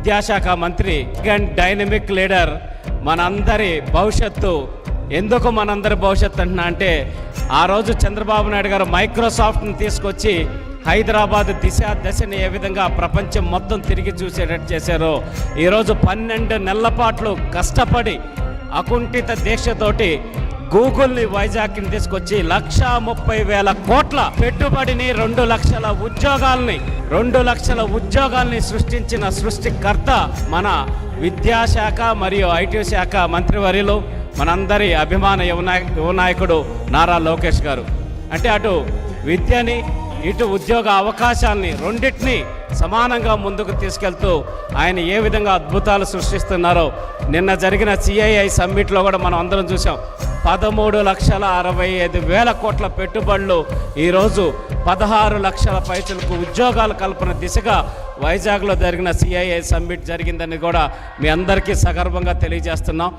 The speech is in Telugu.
విద్యాశాఖ మంత్రి అండ్ డైనమిక్ లీడర్, మనందరి భవిష్యత్తు. ఎందుకు మనందరి భవిష్యత్తు అంటున్నా అంటే, ఆ రోజు చంద్రబాబు నాయుడు గారు మైక్రోసాఫ్ట్ని తీసుకొచ్చి హైదరాబాద్ దశని ఏ విధంగా ప్రపంచం మొత్తం తిరిగి చూసేటట్టు చేశారో, ఈరోజు 12 నెలల పాటు కష్టపడి అకుంఠిత దీక్షతోటి గూగుల్ని వైజాగ్ని తీసుకొచ్చి 1,30,000 కోట్ల పెట్టుబడిని 2 లక్షల ఉద్యోగాల్ని సృష్టించిన సృష్టికర్త మన విద్యాశాఖ మరియు ఐటీ శాఖ మంత్రివర్యులు, మనందరి అభిమాన యువ నాయకుడు నారా లోకేష్ గారు. అంటే అటు విద్యని ఇటు ఉద్యోగ అవకాశాలని రెండింటినీ సమానంగా ముందుకు తీసుకెళ్తూ ఆయన ఏ విధంగా అద్భుతాలు సృష్టిస్తున్నారో నిన్న జరిగిన CII సమ్మిట్లో కూడా మనం అందరం చూసాం. 13,65,000 కోట్ల పెట్టుబడులు ఈరోజు 16 లక్షల పైసలకు ఉద్యోగాల కల్పన దిశగా వైజాగ్లో జరిగిన CII సమ్మిట్ జరిగిందని కూడా మీ అందరికీ సగర్వంగా తెలియజేస్తున్నాం.